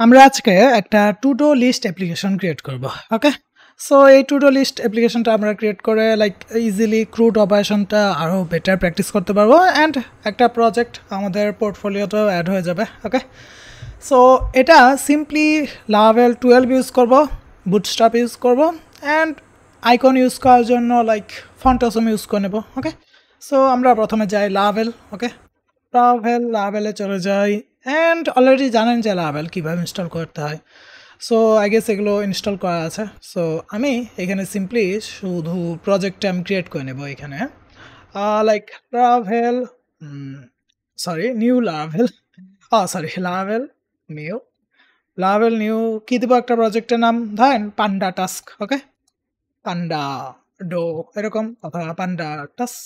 আমরা আজকে একটা to do list application create করব। ওকে, সো এই টু ডু লিস্ট অ্যাপ্লিকেশনটা আমরা ক্রিয়েট করে লাইক ইজিলি ক্রুড অপারেশনটা আরও বেটার প্র্যাকটিস করতে পারবো অ্যান্ড একটা প্রজেক্ট আমাদের পোর্টফোলিওতেও অ্যাড হয়ে যাবে। ওকে, সো এটা সিম্পলি লাভেল 12 ইউজ করব, বুটস্ট্র্যাপ ইউজ করব অ্যান্ড আইকন ইউজ করার জন্য লাইক ফন্টসম ইউজ করে নেব। ওকে, সো আমরা প্রথমে যাই লাভেল। ওকে, লাভেলে চলে যাই অ্যান্ড অলরেডি জানেন যে লাভেল কীভাবে ইনস্টল করতে হয়। সো আই গেস এগুলো ইনস্টল করা আছে। সো আমি এখানে সিম্পলি শুধু প্রজেক্টটা আমি ক্রিয়েট করে নেব এখানে like Laravel new Laravel new new কী দেবো একটা প্রজেক্টের নাম ধরেন পান্ডা টাস্ক। ওকে, পান্ডা ডো এরকম অথবা পান্ডা টাস্ক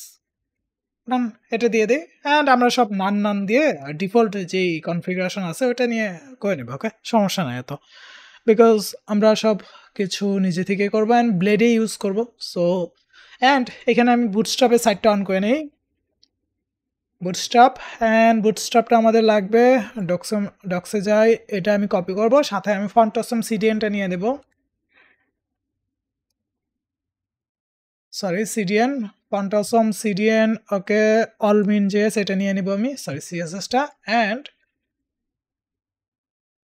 নান এটা দিয়ে দিই অ্যান্ড আমরা সব নান দিয়ে ডিফল্ট যেই কনফিগারেশন আছে ওটা নিয়ে করে নেব। ওকে, সমস্যা নাই এত, বিকজ আমরা সব কিছু নিজে থেকে করবো অ্যান্ড ব্লেডে ইউজ করব। সো অ্যান্ড এখানে আমি বুটস্ট্র্যাপের সাইডটা অন করে নিই, বুটস্ট্র্যাপটা আমাদের লাগবে। ডক্সে যাই, এটা আমি কপি করব, সাথে আমি ফন্টসম সিডিএনটা নিয়ে দেব, সিডিএন ফন্টসম সিডিএন। ওকে, অল মিন জেএস এটা নিয়ে নিব আমি, সিএসএসটা অ্যান্ড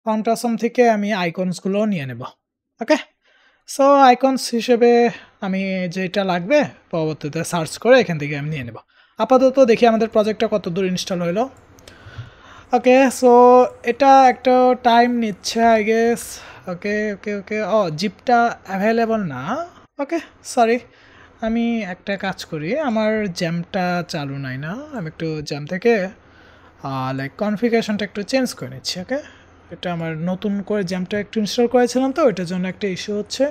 ফন্টসম থেকে আমি আইকনসগুলো নিয়ে নেব। ওকে, সো আইকনস হিসেবে আমি যেটা লাগবে পরবর্তীতে সার্চ করে এখান থেকে আমি নিয়ে নেব। আপাতত দেখি আমাদের প্রজেক্টটা কত দূর ইনস্টল হলো। ওকে, সো এটা একটা টাইম নিচ্ছে I guess. Okay okay okay ও জিপটা অ্যাভেলেবল না। ওকে, সরি, আমি একটা কাজ করি, আমার জ্যামটা চালু নাই না, আমি একটু জ্যাম থেকে লাইক কনফিগারেশনটা একটু চেঞ্জ করে নিচ্ছি। ওকে, এটা আমার নতুন করে জ্যামটা একটু ইনস্টল করেছিলাম তো ওইটার জন্য একটা ইস্যু হচ্ছে।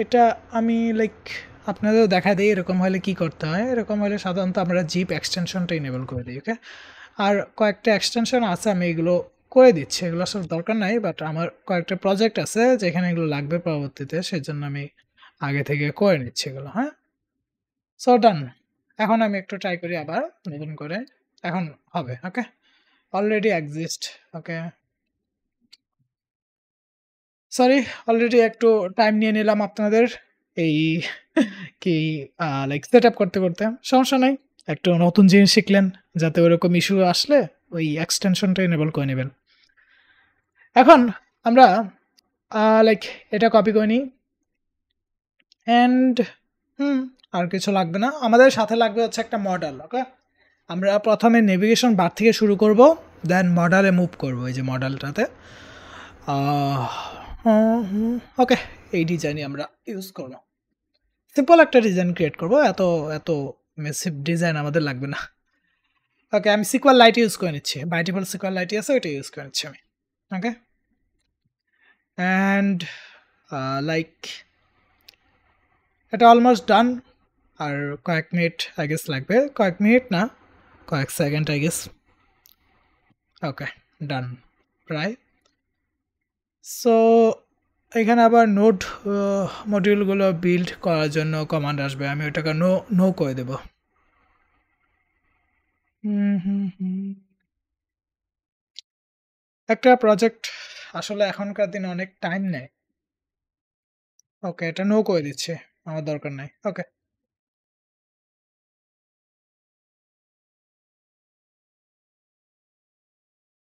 এটা আমি লাইক আপনাদেরও দেখা দিই এরকম হলে কি করতে হয়। এরকম হলে সাধারণত আমরা জিপ এক্সটেনশনটা ইনেবল করে দিই। ওকে, আর কয়েকটা এক্সটেনশন আছে আমি এগুলো করে দিচ্ছি, এগুলো আসলে দরকার নাই, বাট আমার কয়েকটা প্রজেক্ট আছে যেখানে এগুলো লাগবে পরবর্তীতে, সেজন্য আমি আগে থেকে করে নিচ্ছি এগুলো। হ্যাঁ, সো ডান। এখন আমি একটু ট্রাই করি আবার নতুন করে, এখন হবে। ওকে, অলরেডি এক্সিস্ট। ওকে, সরি, অলরেডি একটু টাইম নিয়ে নিলাম আপনাদের এই কি লাইক সেট আপ করতে করতে। সমস্যা নাই, একটু নতুন জিনিস শিখলেন, যাতে ওরকম ইস্যু আসলে ওই এক্সটেনশনটা এনেবল করে নেবেন। এখন আমরা লাইক এটা কপি করে নিই অ্যান্ড আর কিছু লাগবে না, আমাদের সাথে লাগবে হচ্ছে একটা মডেল। ওকে, আমরা প্রথমে নেভিগেশন বার থেকে শুরু করব, দেন মডেলে মুভ করব, এই যে মডেলটাতে। ওকে, এই ডিজাইনই আমরা ইউজ করব, সিম্পল একটা ডিজাইন ক্রিয়েট করব, এত এত মেসিভ ডিজাইন আমাদের লাগবে না। ওকে, আমি সিকোয়াল লাইট ইউজ করে নিচ্ছি, বাই ডিফল্ট সিকোয়াল লাইটই আছে, ওইটা ইউজ করে নিচ্ছি আমি। ওকে, অ্যান্ড লাইক এটা অলমোস্ট ডান, আর কয়েক মিনিট আই গেস লাগবে, কয়েক মিনিট না কয়েক সেকেন্ড আই গেস। ওকে, ডান প্রায়। সো এখানে আবার নোড মডিউলগুলো বিল্ড করার জন্য কমান্ড আসবে, আমি ওটাকে নো নো করে দেব। একটা প্রজেক্ট আসলে এখনকার দিনে অনেক টাইম নেয়। ওকে, এটা নো করে দিচ্ছে, আমার দরকার নাই। ওকে,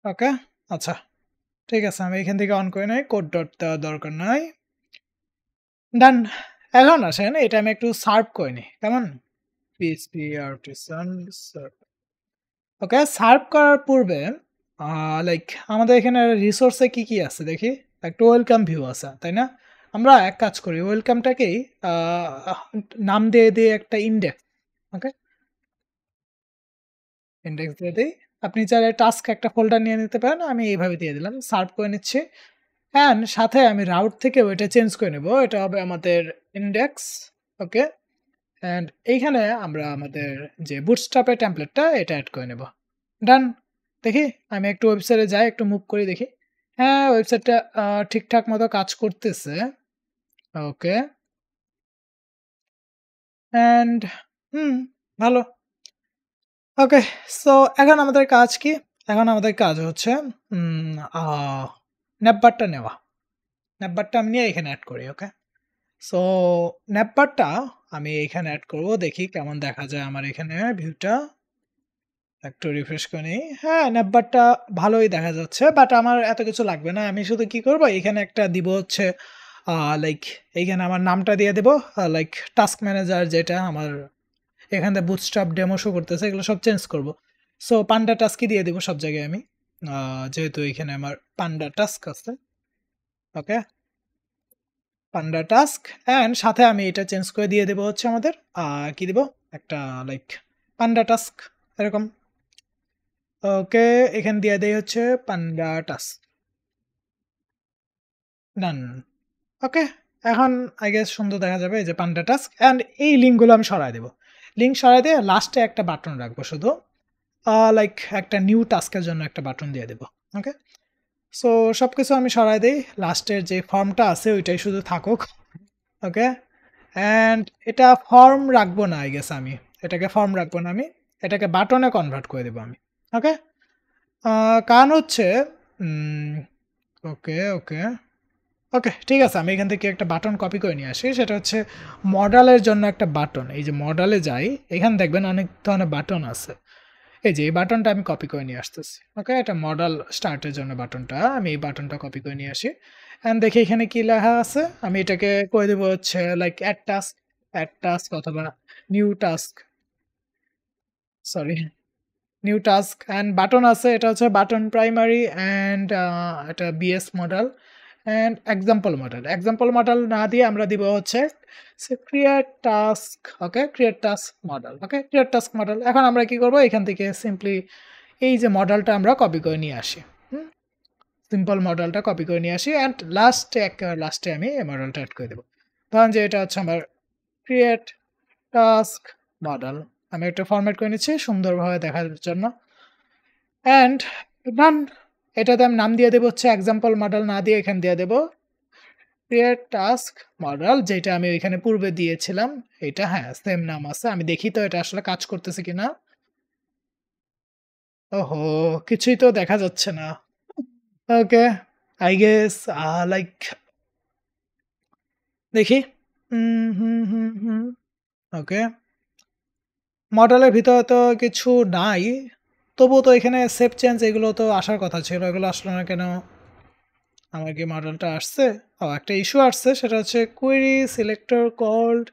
ওকে, আচ্ছা, ঠিক আছে, আমি এখান থেকে অন করে নাই, কোড ডট দেওয়ার দরকার নাই। ডান। এখন আসেন এটা আমি একটু সার্ভ করে নিই, কেমন? PHP artisan serve. Okay, serve করার পূর্বে লাইক আমাদের এখানে রিসোর্সে কি কি আছে দেখি। একটা ওয়েলকাম ভিউ আছে, তাই না? আমরা এক কাজ করি, ওয়েলকামটাকেই নাম দিয়ে দিয়ে একটা ইন্ডেক্স। ওকে, ইন্ডেক্স দিয়ে দিই। আপনি চাইলে টাস্ক একটা ফোল্ডার নিয়ে নিতে পারেন, আমি এইভাবে দিয়ে দিলাম, সার্ভ করে নিচ্ছি। অ্যান্ড সাথে আমি রাউট থেকে ওইটা চেঞ্জ করে নেব, এটা হবে আমাদের ইন্ডেক্স। ওকে, অ্যান্ড এইখানে আমরা আমাদের যে বুটস্ট্র্যাপের টেমপ্লেটটা এটা অ্যাড করে নেব। ডান। দেখি আমি একটু ওয়েবসাইটে যাই, একটু মুভ করি দেখি। হ্যাঁ, ওয়েবসাইটটা ঠিকঠাক মতো কাজ করতেছে। ওকে, অ্যান্ড ভালো। ওকে, সো এখন আমাদের কাজ কি? এখন আমাদের কাজ হচ্ছে ন্যাপবারটা নেওয়া, ন্যাপবারটা আমি নিয়ে এখানে অ্যাড করি। ওকে, সো ন্যাপবারটা আমি এখানে অ্যাড করব, দেখি কেমন দেখা যায় আমার এখানে ভিউটা। একটু রিফ্রেশ করে নিই। হ্যাঁ, ন্যাপবারটা ভালোই দেখা যাচ্ছে, বাট আমার এত কিছু লাগবে না। আমি শুধু কি করব, এখানে একটা দিব হচ্ছে লাইক এইখানে আমার নামটা দিয়ে দেব, লাইক টাস্ক ম্যানেজার যেটা আমার এখান থেকে বুটস্ট্র্যাপ ডেমো শো করতেছে, এগুলো সব চেঞ্জ করব। সো পান্ডা টাস্কই দিয়ে দেবো সব জায়গায় আমি, যেহেতু এখানে আমার পান্ডা টাস্ক আছে। ওকে, পান্ডা টাস্ক, অ্যান্ড সাথে আমি এটা চেঞ্জ করে দিয়ে দেবো হচ্ছে আমাদের কি দেবো, একটা লাইক পান্ডা টাস্ক এরকম। ওকে, এখানে দিয়ে দেই হচ্ছে পান্ডা টাস্ক, ডান। ওকে, এখন আই গেস সুন্দর দেখা যাবে এই যে পান্ডা টাস্ক, অ্যান্ড এই লিঙ্কগুলো আমি সরাই দেবো। লিঙ্ক সরাই দিয়ে লাস্টে একটা বাটন রাখবো শুধু, লাইক একটা নিউ টাস্কের জন্য একটা বাটন দিয়ে দেবো। ওকে, সো সব কিছু আমি সরাই দিই, লাস্টের যে ফর্মটা আছে ওইটাই শুধু থাকুক। ওকে, অ্যান্ড এটা ফর্ম রাখবো না, আই গেস আমি এটাকে ফর্ম রাখবো না, আমি এটাকে বাটনে কনভার্ট করে দেবো আমি। ওকে, কারণ হচ্ছে ওকে ওকে ওকে, ঠিক আছে, আমি এখান থেকে একটা বাটন কপি করে নিয়ে আসি, সেটা হচ্ছে মডেলের জন্য একটা বাটন। এই যে মডেলে যাই, এখানে দেখবেন অনেক ধরনের বাটন আছে, এই যে এই বাটনটা আমি কপি করে নিয়ে আসতেছি। ওকে, এটা মডেল স্টার্টের জন্য বাটনটা, আমি এই বাটনটা কপি করে নিয়ে আসি। অ্যান্ড দেখি এখানে কি লেখা আছে, আমি এটাকে করে দেবো হচ্ছে লাইক অ্যাড টাস্ক অথবা new task, sorry new task. And button আছে, এটা হচ্ছে বাটন প্রাইমারি, অ্যান্ড এটা BS model and example model না দিয়ে আমরা দিব হচ্ছে ক্রিয়েট টাস্ক। ওকে, ক্রিয়েট টাস্ক মডেল। ওকে, ক্রিয়েট টাস্ক মডেল। এখন আমরা কি করব, এখান থেকে সিম্পলি এই যে মডেলটা আমরা কপি করে নিয়ে আসি, সিম্পল মডেলটা কপি করে নিয়ে আসি, অ্যান্ড লাস্টে আমি এই মডেলটা অ্যাড করে দেবো। ধরেন যে এটা হচ্ছে আমার ক্রিয়েট টাস্ক মডেল, আমি একটা ফরম্যাট করে নিচ্ছি সুন্দরভাবে দেখার জন্য, অ্যান্ড রান। এটাতে আমি নাম দিয়ে দেবো হচ্ছে এক্সাম্পল মডেল না দিয়ে এখানে দিয়ে দেবো ক্রিয়েট টাস্ক মডেল, যেটা আমি ওইখানে পূর্বে দিয়েছিলাম। এটা হ্যাঁ সেম নাম আছে, আমি দেখি তো এটা আসলে কাজ করতেছে কিনা। ওহো, কিছুই তো দেখা যাচ্ছে না। ওকে, আই গেস লাইক দেখি, ওকে, মডেলের ভিতরে তো কিছু নাই, তবুও তো এখানে সেভ চেঞ্জ এগুলো তো আসার কথা ছিল, এগুলো আসলো না কেন? আমার কি মডেলটা আসছে? একটা ইস্যু আসছে, সেটা হচ্ছে কোয়েরি সিলেক্টর কল্ড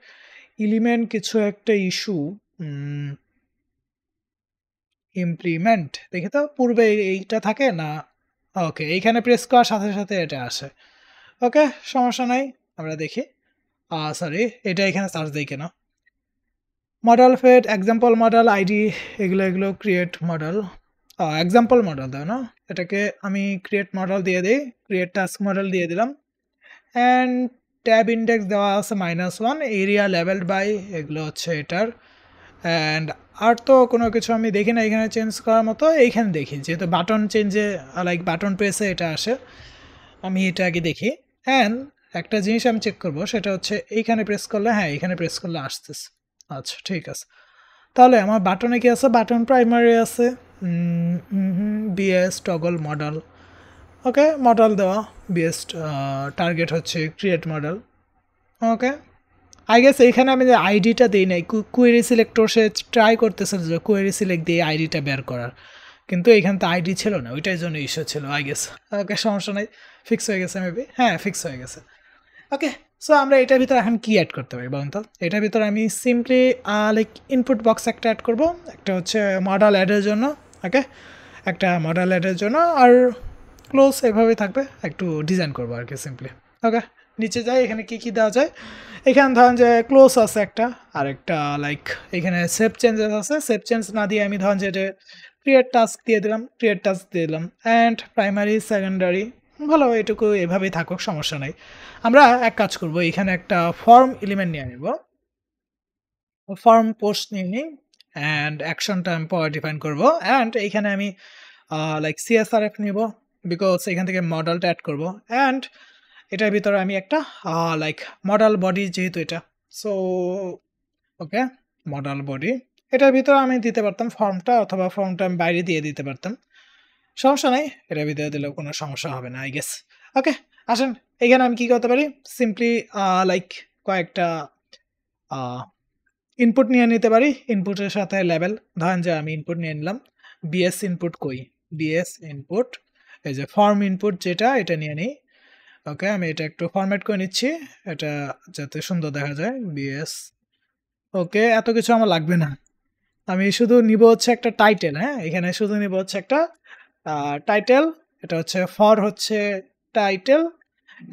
এলিমেন্ট কিছু একটা ইস্যু, ইমপ্লিমেন্ট। দেখি তো পূর্বে এইটা থাকে না। ওকে, এইখানে প্রেস করার সাথে সাথে এটা আসে। ওকে, সমস্যা নাই, আমরা দেখি। সরি, এটা এখানে সার্চ দিই কেন? Model fed example model ID, এগুলো ক্রিয়েট মডেল, এক্সাম্পল মডেল দাও না, এটাকে আমি ক্রিয়েট মডেল দিয়ে দিই, ক্রিয়েট টাস্ক মডেল দিয়ে দিলাম, অ্যান্ড ট্যাব ইন্ডেক্স দেওয়া আছে -1, এরিয়া লেভেলড বাই, এগুলো হচ্ছে এটার। অ্যান্ড আর তো কোনো কিছু আমি দেখি না এখানে চেঞ্জ করার মতো, এইখানে দেখি যেহেতু বাটন চেঞ্জে লাইক বাটন প্রেসে এটা আসে, আমি এটা আগে দেখি। অ্যান্ড একটা জিনিস আমি চেক করব, সেটা হচ্ছে এইখানে প্রেস করলে, হ্যাঁ এইখানে প্রেস করলে আসতেছে। আচ্ছা, ঠিক আছে, তাহলে আমার বাটনে কি আছে, বাটন প্রাইমারি আছে, বিএস টগল মডেল। ওকে, মডেল দেওয়া, বিএস টার্গেট হচ্ছে create model. Okay, I guess এইখানে আমি যে আইডিটা দিই নাই, কুয়েরি সিলেক্টর সে ট্রাই করতেছে যে কুয়েরি সিলেক্ট দিয়ে আইডিটা বের করার, কিন্তু এইখানে তো আইডি ছিল না, ওইটার জন্য ইস্যু ছিল আই গেস। ওকে, সমস্যা নাই, ফিক্স হয়ে গেছে মেবি, হ্যাঁ ফিক্স হয়ে গেছে। ওকে, সো আমরা এটার ভিতরে এখন কি অ্যাড করতে পারি বলুন তো? এটার ভিতরে আমি সিম্পলি লাইক ইনপুট বক্স একটা অ্যাড করব, একটা হচ্ছে মডেল অ্যাডের জন্য। ওকে, একটা মডেল অ্যাডের জন্য, আর ক্লোজ এভাবেই থাকবে, একটু ডিজাইন করবো আর কি সিম্পলি। ওকে, নিচে যাই, এখানে কি কি দেওয়া যায়, এখানে ধরেন যে ক্লোজ আছে একটা, আর একটা লাইক এখানে সেভ চেঞ্জেস আছে, সেভ চেঞ্জ না দিয়ে আমি ধরেন যে ক্রিয়েট টাস্ক দিয়ে দিলাম, ক্রিয়েট টাস্ক দিয়ে দিলাম, অ্যান্ড প্রাইমারি সেকেন্ডারি, ভালো, এটুকু এভাবেই থাকুক, সমস্যা নাই। আমরা এক কাজ করব, এখানে একটা ফর্ম এলিমেন্ট নিয়ে নেব, ফর্ম পোস্ট নিয়ে নিই, অ্যান্ড অ্যাকশনটা আমি পরে ডিফাইন করবো, অ্যান্ড এইখানে আমি লাইক সিএসআরএফ নিব, বিকজ এখান থেকে মডেলটা অ্যাড করব, অ্যান্ড এটার ভিতরে আমি একটা লাইক মডেল বডি, যেহেতু এটা, সো ওকে, মডেল বডি, এটার ভিতরে আমি দিতে পারতাম ফর্মটা, অথবা ফর্মটা আমি বাইরে দিয়ে দিতে পারতাম। সমস্যা নাই, এটা ভিতরে দিলেও কোনো সমস্যা হবে না আই গেস। ওকে, আসেন এখানে আমি কি করতে পারি, সিম্পলি লাইক কয়েকটা ইনপুট নিয়ে নিতে পারি। ইনপুটের সাথে লেবেল, ধরেন যে আমি ইনপুট নিয়ে নিলাম বিএস ইনপুট কই, বিএস ইনপুট, এই যে ফর্ম ইনপুট যেটা, এটা নিয়ে নিই। ওকে, আমি এটা একটু ফরম্যাট করে নিচ্ছি, এটা যাতে সুন্দর দেখা যায় বিএস। ওকে, এত কিছু আমার লাগবে না, আমি শুধু নিব হচ্ছে একটা টাইটেল। হ্যাঁ, এখানে শুধু নিব হচ্ছে একটা টাইটেল, এটা হচ্ছে ফর হচ্ছে টাইটেল,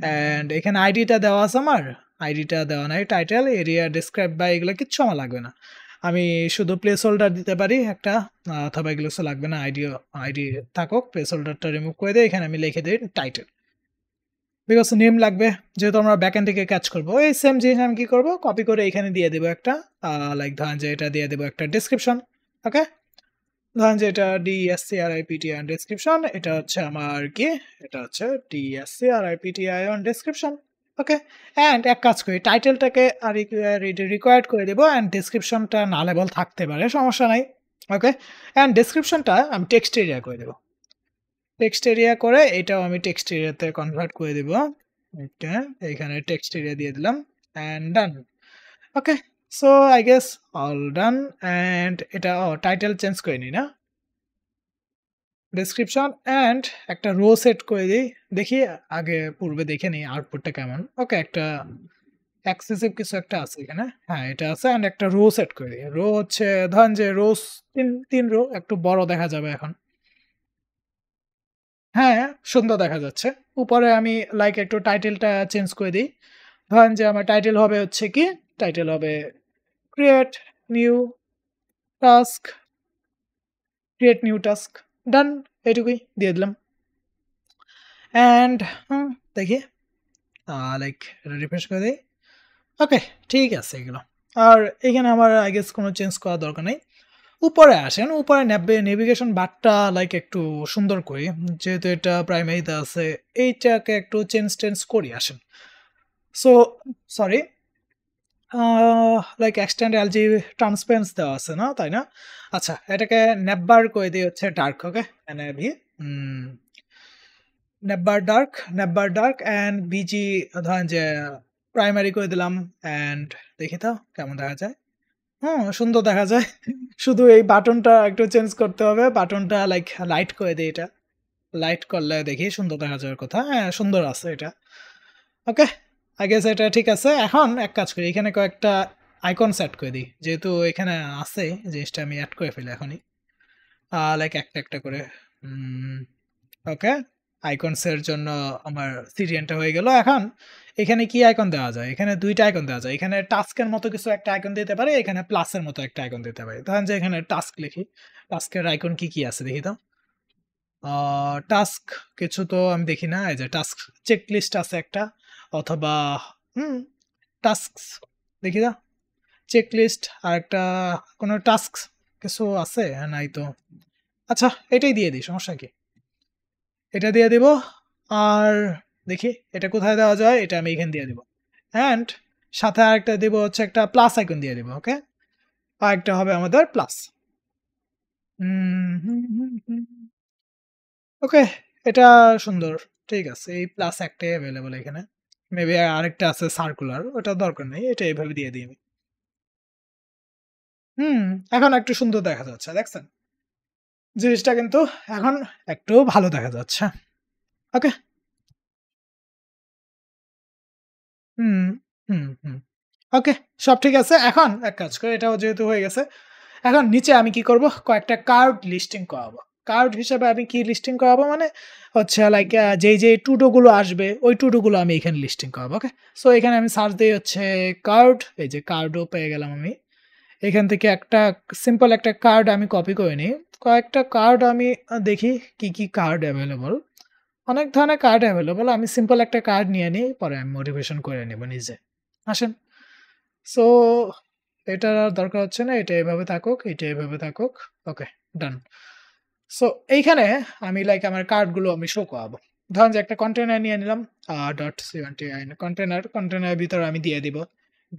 অ্যান্ড এখানে আইডিটা দেওয়া আছে আমার, আইডিটা দেওয়া নাই, টাইটেল এরিয়া ডিসক্রাইব বা এগুলো কিচ্ছু আমার লাগবে না, আমি শুধু প্লেস হোল্ডার দিতে পারি একটা, অথবা এগুলো কিছু লাগবে না, আইডি থাকুক, প্লেস হোল্ডারটা রিমুভ করে দিই, এখানে আমি লিখে দিই টাইটেল, বিকজ নেম লাগবে, যেহেতু আমরা ব্যাকএন্ড থেকে কাজ করবো। এই সেম জিনিস আমি কি করবো, কপি করে এখানে দিয়ে দেবো একটা, লাইক ধরেন যে এটা দিয়ে দেবো একটা ডিসক্রিপশন। ওকে, ধরেন যে এটা DSCRIPTI অন ডেসক্রিপশন, এটা হচ্ছে আমার কি, এটা হচ্ছে DSCRIPTI on description. Okay, and এক কাজ করি, টাইটেলটাকে আর রিকোয়ার্ড করে দেবো, অ্যান্ড ডেসক্রিপশনটা না লেবেল থাকতে পারে, সমস্যা নাই। ওকে, অ্যান্ড ডেসক্রিপশনটা আমি টেক্সট এরিয়া করে দেবো, টেক্সট এরিয়া করে এটাও আমি টেক্সট এরিয়াতে কনভার্ট করে দেবো। ওকে, এইখানে টেক্সট এরিয়া দিয়ে দিলাম, and done. Okay, so I guess all done. And এটা টাইটেল চেঞ্জ করে নিই না, ডেসক্রিপশন, অ্যান্ড একটা রো সেট করে দিই, দেখি আগে পূর্বে দেখে নিই আউটপুটটা কেমন। ওকে, একটা এক্সেসিভ কিছু একটা আছে এখানে, হ্যাঁ এটা আছে, অ্যান্ড একটা রো সেট করে দিই, রো হচ্ছে ধরেন যে রোজ তিন রো, একটু বড় দেখা যাবে এখন। হ্যাঁ, সুন্দর দেখা যাচ্ছে। উপরে আমি লাইক একটু টাইটেলটা চেঞ্জ করে দিই, ধরেন যে আমার টাইটেল হবে হচ্ছে কি, টাইটেল হবে create new task, create new task, done, এইটুকুই দিয়ে দিলাম। অ্যান্ড দেখি লাইক রিফ্রেশ করে দিই। ওকে, ঠিক আছে এগুলো, আর এখানে আমার আই গেস কোনো চেঞ্জ করার দরকার নেই। উপরে আসেন, উপরে নেভিগেশন বারটা লাইক একটু সুন্দর করি, যেহেতু এটা প্রাইমারিতে আছে, এইটাকে একটু চেঞ্জ করি। আসেন, so sorry, like extend LG transparence দেওয়া আছে না, তাই না? আচ্ছা, এটাকে নেববার করে দিয়ে হচ্ছে dark. Okay, NAV navbar dark and BG ধরেন যে প্রাইমারি করে দিলাম, অ্যান্ড দেখি তো কেমন দেখা যায়। সুন্দর দেখা যায়। শুধু এই বাটনটা একটু চেঞ্জ করতে হবে, বাটনটা লাইক লাইট করে দিই, এটা লাইট করলে দেখি সুন্দর দেখা যাওয়ার কথা। হ্যাঁ, সুন্দর আছে এটা। ওকে, আই গেস এটা ঠিক আছে। এখন এক কাজ করি, এখানে কয়েকটা আইকন সেট করে দিই, যেহেতু এখানে আছে জিনিসটা আমি অ্যাড করে ফেলি এখনই, লাইক একটা একটা করে। ওকে, আইকনসের জন্য আমার সিরিয়ানটা হয়ে গেল। এখন এখানে কি আইকন দেওয়া যায়, এখানে দুইটা আইকন দেওয়া যায়, এখানে টাস্কের মতো কিছু একটা আইকন দিতে পারে, এখানে প্লাসের মতো একটা আইকন দিতে পারে। ধরেন যে এখানে টাস্ক লিখি, টাস্কের আইকন কি কি আছে দেখি তো। টাস্ক কিছু তো আমি দেখি না, এই যে টাস্ক চেক লিস্ট আছে একটা, অথবা টাস্ক দেখি না, চেক লিস্ট, আর একটা কোনো টাস্ক কিছু আছে নাই তো। আচ্ছা, এটাই দিয়ে দিই, সমস্যা কি, এটা দিয়ে দিব। আর দেখি এটা কোথায় দেওয়া যায়, এটা আমি এখানে দিয়ে দিব, অ্যান্ড সাথে আরেকটা দিব হচ্ছে একটা প্লাস আইকন দিয়ে দিব। ওকে, আরেকটা হবে আমাদের প্লাস। ওকে, এটা সুন্দর, ঠিক আছে, এই প্লাস একটাই অ্যাভেলেবল এখানে, মেবি আরেকটা আছে সার্কুলার, ওটা দরকার নেই, এটা এইভাবে দিয়ে দিই আমি। এখন একটু সুন্দর দেখা যাচ্ছে, দেখছেন জিনিসটা কিন্তু এখন একটু ভালো দেখা যাচ্ছে। ওকে, হুম, হুম। ওকে, সব ঠিক আছে। এখন এক কাজ করে, এটাও যেহেতু হয়ে গেছে, এখন নিচে আমি কি করব, কয়েকটা কার্ড লিস্টিং করাবো। কার্ড হিসেবে আমি কি লিস্টিং করাবো, মানে হচ্ছে লাইক যেই টুডো গুলো আসবে, ওই টুডো গুলো আমি এখানে লিস্টিং করাবো। ওকে, সো এখানে আমি সার্চ দিই হচ্ছে কার্ড, এই যে কার্ডও পেয়ে গেলাম আমি। এখান থেকে একটা সিম্পল একটা কার্ড আমি কপি করে নিই। কয়েকটা কার্ড আমি দেখি কি, কি কার্ড অ্যাভেলেবল। অনেক ধরনের কার্ড অ্যাভেলেবল। আমি সিম্পল একটা কার্ড নিয়ে নিই, পরে আমি মোটিভেশন করে নেব নিজে। আসেন। সো এটার আর দরকার হচ্ছে না। এটা এভাবে থাকুক, এটা এভাবে থাকুক। ওকে, ডান। সো এইখানে আমি লাইক আমার কার্ডগুলো আমি শো করাবো। ধরেন যে একটা কন্টেইনার নিয়ে নিলাম, .cntine কন্টেইনারের ভিতরে আমি দিয়ে দিব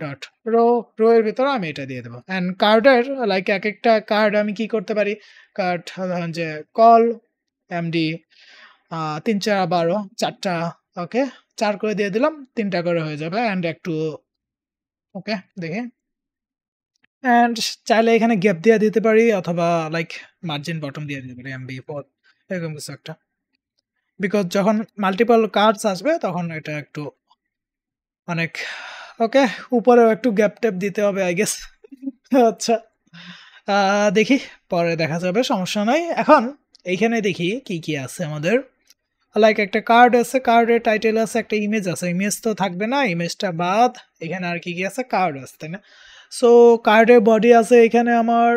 ডট রো এর ভিতরে আমি এটা দিয়ে দেবো। অ্যান্ড কার্ডের লাইক একেকটা কার্ড আমি কি করতে পারি, কার্ড ধরেন যে কল এমডি 3 4 12 4টা ওকে 4 করে দিয়ে দিলাম 3টা করে হয়ে যাবে অ্যান্ড একটু ওকে দেখি অ্যান্ড চাইলে এখানে গ্যাপ দিয়ে দিতে পারি অথবা লাইক মার্জিন বটম দিয়ে দিতে পারি MB4 এরকম কিছু একটা বিকজ যখন মাল্টিপল কার্ডস আসবে তখন এটা একটু অনেক ওকে উপরেও একটু গ্যাপ ট্যাপ দিতে হবে আই গেস আচ্ছা দেখি পরে দেখা যাবে সমস্যা নাই এখন এইখানে দেখি কি কি আছে আমাদের লাইক একটা কার্ড আছে কার্ডের টাইটেল আছে একটা ইমেজ আছে ইমেজ তো থাকবে না ইমেজটা বাদ এখানে আর কি কি আছে কার্ড আছে তাই না সো কার্ডের বডি আছে এখানে আমার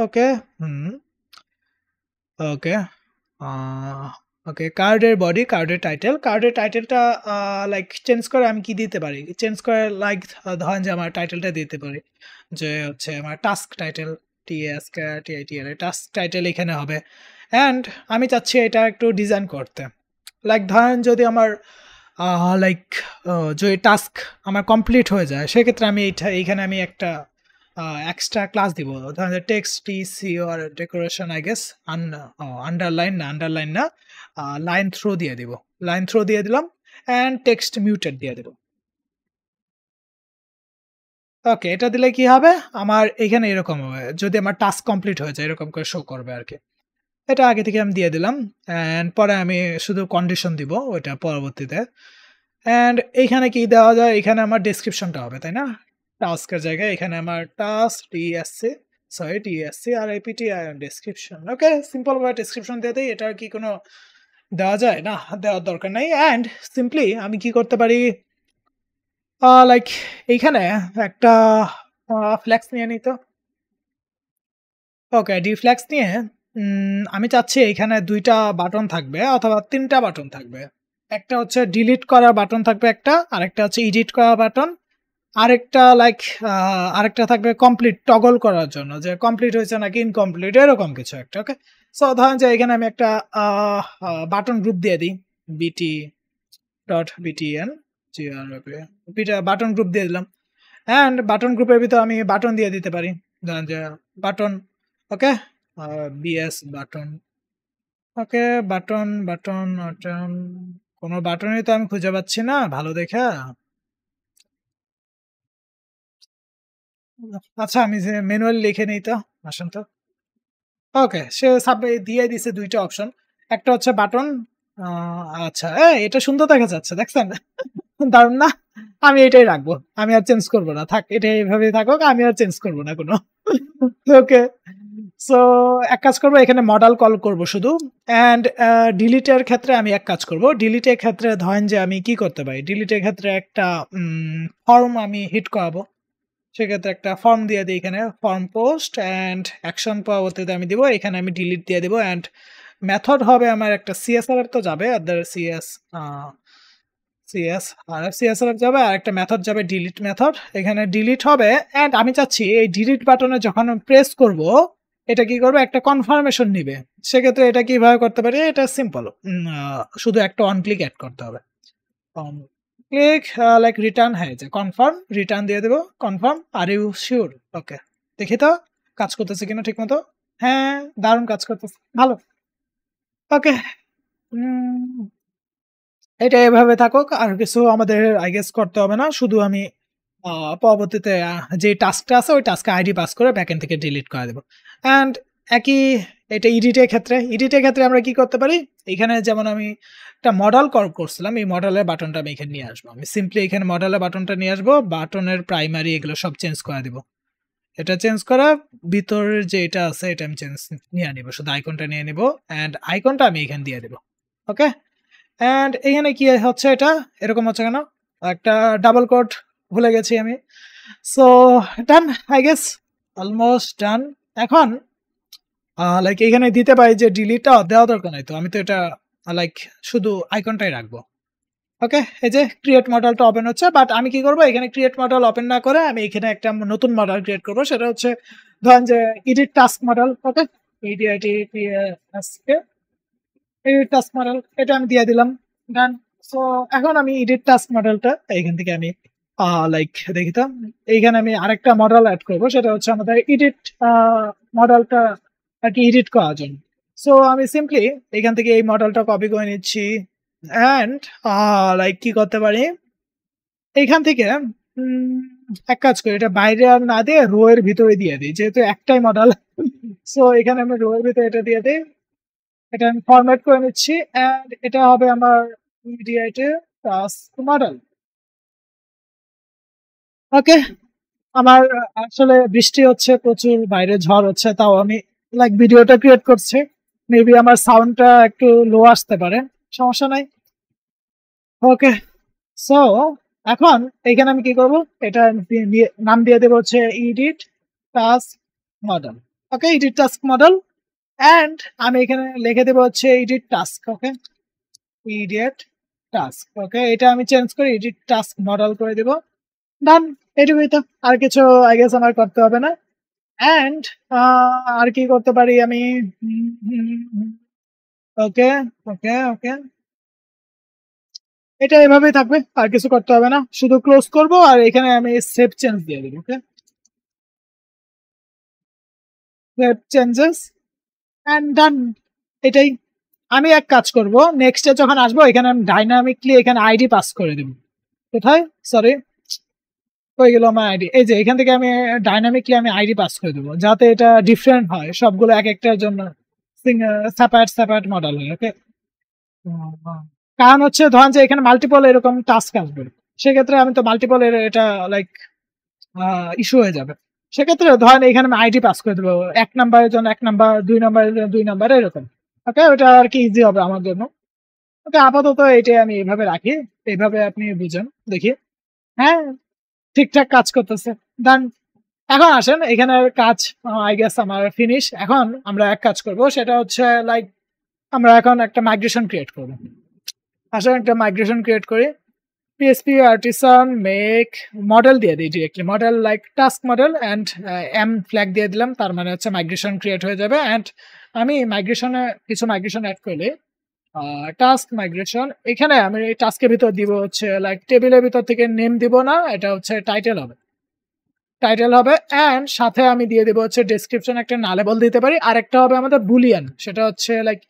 ওকে ওকে ওকে কার্ডের বডি কার্ডের টাইটেলটা লাইক চেঞ্জ করে আমি কি দিতে পারি চেঞ্জ করে লাইক ধরেন যে আমার টাইটেলটা দিতে পারি যে হচ্ছে আমার task title TASKTITL task title এখানে হবে অ্যান্ড আমি চাচ্ছি এটা একটু ডিজাইন করতে লাইক ধরেন যদি আমার লাইক যদি টাস্ক আমার কমপ্লিট হয়ে যায় সেক্ষেত্রে আমি এইখানে আমি একটা এক্সট্রা ক্লাস দিব ধরেন টেক্সট টিসি আর ডেকোরেশন আই গেস আন্ডারলাইন না লাইন থ্রো দিয়ে দিব লাইন থ্রো দিয়ে দিলাম অ্যান্ড টেক্সট মিউটেড দিয়ে দেব ওকে এটা দিলে কি হবে আমার এখানে এরকম হবে যদি আমার টাস্ক কমপ্লিট হয়ে যায় এরকম করে শো করবে আর কি এটা আগে থেকে আমি দিয়ে দিলাম অ্যান্ড পরে আমি শুধু কন্ডিশন দিব ওইটা পরবর্তীতে অ্যান্ড এইখানে কি দেওয়া যায় এখানে আমার ডেসক্রিপশনটা হবে তাই না টাস্কের জায়গায় এখানে আমার টাস্ক টিএসসি আর এপিটি আর ডেসক্রিপশন ওকে সিম্পল ভাবে ডেসক্রিপশন দিয়ে দিই এটা কি কোনো দেওয়া যায় না দেওয়ার দরকার নাই অ্যান্ড সিম্পলি আমি কি করতে পারি লাইক এইখানে একটা ফ্ল্যাক্স নিয়ে নিত ওকে ডিফ্ল্যাক্স নিয়ে আমি চাচ্ছি এখানে 2টা বাটন থাকবে অথবা 3টা বাটন থাকবে একটা হচ্ছে ডিলিট করার বাটন থাকবে একটা আরেকটা হচ্ছে এডিট করার বাটন আরেকটা লাইক আরেকটা থাকবে কমপ্লিট টগল করার জন্য যে কমপ্লিট হয়েছে নাকি ইনকমপ্লিট এরকম কিছু একটা ওকে সো ধরেন যে এখানে আমি একটা বাটন গ্রুপ দিয়ে দিই BT.btn বাটন গ্রুপ দিয়ে দিলাম অ্যান্ড বাটন গ্রুপের ভিতর আমি বাটন দিয়ে দিতে পারি ধরেন যে বাটন ওকে BS button okay button button button কোনো বাটনই তো আমি খুঁজে পাচ্ছি না ভালো দেখা আচ্ছা আমি যে ম্যানুয়ালি লিখে নিই তো আসেন তো ওকে সে সাবে দিয়ে দিছে 2টা অপশন একটা হচ্ছে বাটন আচ্ছা এটা সুন্দর দেখা যাচ্ছে দেখছেন দারুণ না আমি এটাই রাখবো আমি আর চেঞ্জ করবো না থাক এটা এইভাবে থাকুক আমি আর চেঞ্জ করবো না কোনো ওকে সো এক কাজ করবো এখানে মডেল কল করব শুধু অ্যান্ড ডিলিটের ক্ষেত্রে আমি এক কাজ করব ডিলিটের ক্ষেত্রে ধরেন যে আমি কি করতে পারি ডিলিটের ক্ষেত্রে একটা ফর্ম আমি হিট করাবো সেক্ষেত্রে একটা ফর্ম দিয়ে দিই এখানে ফর্ম পোস্ট অ্যান্ড অ্যাকশন পরবর্তীতে আমি দিব এখানে আমি ডিলিট দিয়ে দিব অ্যান্ড মেথড হবে আমার একটা সিএসআর তো যাবে আদার সিএসআর যাবে আর একটা মেথড যাবে ডিলিট মেথড এখানে ডিলিট হবে অ্যান্ড আমি চাচ্ছি এই ডিলিট বাটনে যখন প্রেস করব এটা কি করবে একটা কনফার্মেশন নিবে সেক্ষেত্রে এটা কিভাবে করতে পারি এটা সিম্পল শুধু একটা অন ক্লিক অ্যাড করতে হবে ক্লিক লাইক রিটার্ন হ্যাঁ যে কনফার্ম রিটার্ন দিয়ে দেবো confirm are you sure okay দেখি তো কাজ করতেছে কিনা ঠিক মতো হ্যাঁ দারুণ কাজ করতেছে ভালো ওকে এটা এভাবে থাকুক আর কিছু আমাদের আই গেস করতে হবে না শুধু আমি পরবর্তীতে যে টাস্কটা আছে ওই টাস্কে আইডি পাস করে ব্যাকএন্ড থেকে ডিলিট করে দেবো অ্যান্ড একই এটা এডিটের ক্ষেত্রে আমরা কি করতে পারি এখানে যেমন আমি একটা মডেল কল করছিলাম এই মডেলের বাটনটা আমি এখানে নিয়ে আসবো আমি সিম্পলি এখানে মডেলের বাটনটা নিয়ে আসবো বাটনের প্রাইমারি এগুলো সব চেঞ্জ করে দেবো এটা চেঞ্জ করা ভিতরের যে এটা আছে এটা আমি চেঞ্জ নিয়ে নিব শুধু আইকনটা নিয়ে নিব অ্যান্ড আইকনটা আমি এখানে দিয়ে দেবো ওকে অ্যান্ড এখানে কি হচ্ছে এটা এরকম হচ্ছে কেন একটা ডাবল কোড ভুলে গেছি আমি so done I guess almost done এখন লাইক এখানে দিতে পারি যে ডিলিটটা দেওয়া দরকার নাই তো আমি তো এটা লাইক শুধু আইকনটাই রাখবো ওকে এই যে ক্রিয়েট মডেলটা ওপেন হচ্ছে বাট আমি কি করবো এখানে ক্রিয়েট মডেল ওপেন না করে আমি এখানে একটা নতুন মডেল ক্রিয়েট করবো সেটা হচ্ছে ধরেন যে edit task model okay edit task model এটা আমি দিয়ে দিলাম ডান সো এখন আমি এডিট টাস্ক মডেলটা এখান থেকে আমি লাইক দেখি তো এইখানে আমি আরেকটা মডেল অ্যাড করবো সেটা হচ্ছে আমাদের এডিট মডেলটা আর কি এডিট করার জন্য সো আমি সিম্পলি এখান থেকে এই মডেলটা কপি করে নিচ্ছি অ্যান্ড লাইক কি করতে পারি এইখান থেকে এক কাজ করি, এটা বাইরে আর না দিয়ে রো এর ভিতরে দিয়ে দিই, যেহেতু একটাই মডেল। সো এখানে আমি রো এর ভিতরে এটা দিয়ে দিই, এটা আমি ফরম্যাট করে নিচ্ছি অ্যান্ড এটা হবে আমার ইমিডিয়েট টাস্ক মডেল। ওকে, আমার আসলে বৃষ্টি হচ্ছে প্রচুর, বাইরে ঝড় হচ্ছে, তাও আমি লাইক ভিডিওটা ক্রিয়েট করছি। মেবি আমার সাউন্ডটা একটু লো আসতে পারে, সমস্যা নাই। ওকে, সো এখন এইখানে আমি কি করব, এটা নাম দিয়ে দেবো হচ্ছে edit task model. Okay, edit task model and আমি এখানে লিখে দেবো হচ্ছে এডিট টাস্ক। ওকে, এডিট টাস্ক। ওকে, এটা আমি চেঞ্জ করে এডিট টাস্ক মডেল করে দেবো। ডান, এটুকুই তো, আর কিছু আই গেস আমার করতে হবে না। অ্যান্ড আর কি করতে পারি আমি, ওকে ওকে ওকে, এটা এভাবেই থাকবে, আর কিছু করতে হবে না, শুধু ক্লোজ করব আর এখানে আমি সেভ চেঞ্জ দিয়ে দেবো। ওকে, সেভ চেঞ্জেস অ্যান্ড ডান, এটাই। আমি এক কাজ করব, নেক্সটে যখন আসবো এখানে আমি ডাইনামিকলি এখানে আইডি পাস করে দেবো। কোথায়, সরি, হয়ে গেল আমার আইডি, এই যে এখান থেকে আমি ডাইনামিকলি আমি আইডি পাস করে দেবো, যাতে এটা ডিফারেন্ট হয় সবগুলো এক একটার জন্য সেপারেট সেপারেট মডেল হয়। ওকে, কারণ হচ্ছে ধরেন যে এখানে মাল্টিপল এরকম টাস্ক আসবে, সেক্ষেত্রে আমি তো মাল্টিপল এটা লাইক ইস্যু হয়ে যাবে। সেক্ষেত্রে ধরেন এখানে আমি আইডি পাস করে দেবো, 1 নাম্বারের জন্য 1 নাম্বার, 2 নাম্বারের জন্য 2 নাম্বার, এরকম। ওকে, ওটা আর কি ইজি হবে আমার জন্য। ওকে, আপাতত এটাই আমি এইভাবে রাখি, এইভাবে আপনি বুঝেন দেখি। হ্যাঁ, ঠিকঠাক কাজ করতেছে, ডান। এখন আসেন এখানে কাজ আই গেস আমার ফিনিশ। এখন আমরা এক কাজ করব, সেটা হচ্ছে লাইক আমরা এখন একটা মাইগ্রেশন ক্রিয়েট করব। আসলে একটা মাইগ্রেশন ক্রিয়েট করি, পিএসপি আর্টিসান মেক মডেল দিয়ে দিই directly, model like task model and M flag দিয়ে দিলাম, তার মানে হচ্ছে মাইগ্রেশন ক্রিয়েট হয়ে যাবে। অ্যান্ড আমি মাইগ্রেশনে কিছু মাইগ্রেশন অ্যাড করলে টাস্ক মাইগ্রেশন, এখানে আমি এই টাস্কের ভিতর দিব হচ্ছে লাইক টেবিলের ভিতর থেকে নেম দিব না, এটা হচ্ছে টাইটেল হবে, টাইটেল হবে। অ্যান্ড সাথে আমি দিয়ে দেবো হচ্ছে ডেসক্রিপশন, একটা নালেবল দিতে পারি, আর একটা হবে আমাদের বুলিয়ান, সেটা হচ্ছে লাইক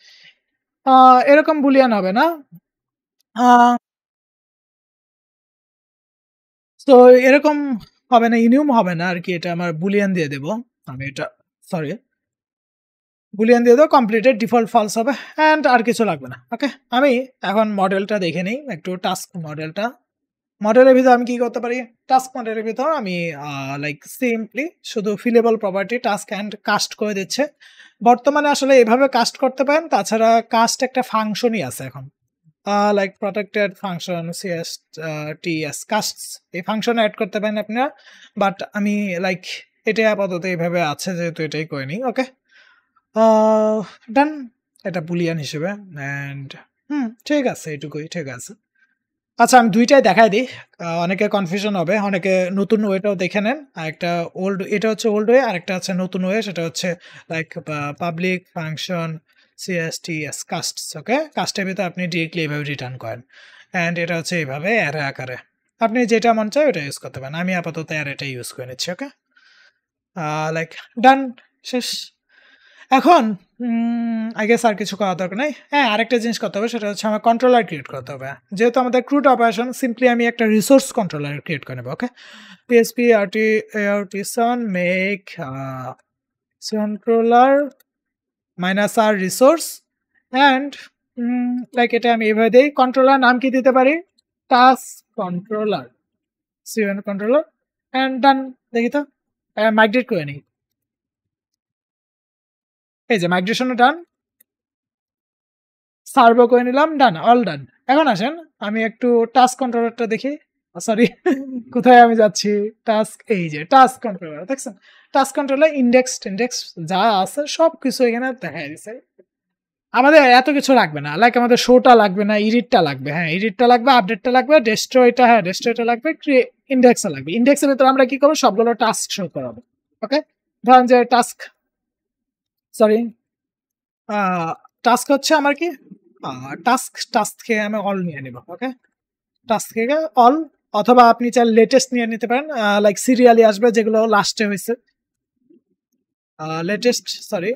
এরকম বুলিয়ান হবে না, তো এরকম হবে না, ইনিউম হবে না আর কি, এটা আমার বুলিয়ান দিয়ে দেবো আমি, এটা সরি বুলিয়ান দিয়ে দেবো, কমপ্লিটেড ডিফল্ট ফলস হবে অ্যান্ড আর কিছু লাগবে না। ওকে, আমি এখন মডেলটা দেখে নিই একটু, টাস্ক মডেলটা, মডেলের ভিতর আমি কি করতে পারি, টাস্ক মডেলের ভিতর আমি লাইক সিম্পলি শুধু ফিলেবল প্রপার্টি টাস্ক অ্যান্ড কাস্ট করে দিচ্ছে। বর্তমানে আসলে এভাবে কাস্ট করতে পারেন, তাছাড়া কাস্ট একটা ফাংশনই আছে এখন, like protected function CS TS cast, এই ফাংশন অ্যাড করতে পারেন আপনারা, বাট আমি লাইক এটা আপাতত এইভাবে আছে যেহেতু এটাই করে নিই। ওকে, ডান, এটা বুলিয়ান হিসেবে অ্যান্ড ঠিক আছে, এটুকুই ঠিক আছে। আচ্ছা, আমি দুইটাই দেখাই দিই, অনেকে কনফিউশন হবে, অনেকে নতুন ওয়েটাও দেখে নেন, আর একটা ওল্ড, এটা হচ্ছে ওল্ড ওয়ে, আর একটা হচ্ছে নতুন ওয়ে, সেটা হচ্ছে লাইক পাবলিক ফাংশন সিএসটিএস কাস্টস। ওকে, কাস্টের ভিতরে আপনি ডিরেক্টলি এইভাবে রিটার্ন করেন অ্যান্ড এটা হচ্ছে এইভাবে অ্যারে আকারে, আপনি যেটা মন চায় ওটা ইউজ করতে পারেন, আমি আপাতত অ্যারেটা ইউজ করে নিচ্ছি। ওকে, লাইক ডান, শেষ। এখন আই গেস আর কিছু করার দরকার নাই। হ্যাঁ, আরেকটা জিনিস করতে হবে, সেটা হচ্ছে আমার কন্ট্রোলার ক্রিয়েট করতে হবে, যেহেতু আমাদের ক্রুড অপারেশন, সিম্পলি আমি একটা রিসোর্স কন্ট্রোলার ক্রিয়েট করে নেবো। Okay, PHP artisan make controller -r resource and like এটা আমি এভাবে দিই, কন্ট্রোলার নাম কি দিতে পারি, task controller, CN controller and done. দেখি তো, মাইগ্রেট করে নিই, এই যে মাইগ্রেশনও ডান, সার্ভো করে নিলাম, ডান, অল ডান। এখন আসেন আমি একটু টাস্ক কন্ট্রোলারটা দেখি, সরি কোথায় আমি যাচ্ছি, টাস্ক, এই যে টাস্ক কন্ট্রোলার দেখছেন, টাস্ক কন্ট্রোলার ইন্ডেক্স টিন্ডেক্স যা আছে সব কিছু এখানে দেখা দিচ্ছে। আমাদের এত কিছু লাগবে না, লাইক আমাদের শোটা লাগবে না, এডিটটা লাগবে, হ্যাঁ এডিটটা লাগবে, আপডেটটা লাগবে, ডেস্ট্রয়টা, হ্যাঁ ডেস্ট্রয়টা লাগবে, ইন্ডেক্সটা লাগবে। ইন্ডেক্সের ভিতরে আমরা কি করবো, সবগুলো টাস্ক শো করাবো। ওকে, ধরেন যে টাস্ক, সরি টাস্ক হচ্ছে আমার কি, টাস্ক, টাস্ক থেকে আমি অল নিয়ে নিব। ওকে, টাস্ক থেকে অল, অথবা আপনি চাইলে লেটেস্ট নিয়ে নিতে পারেন, লাইক সিরিয়ালি আসবে যেগুলো লাস্টে হয়েছে, latest, sorry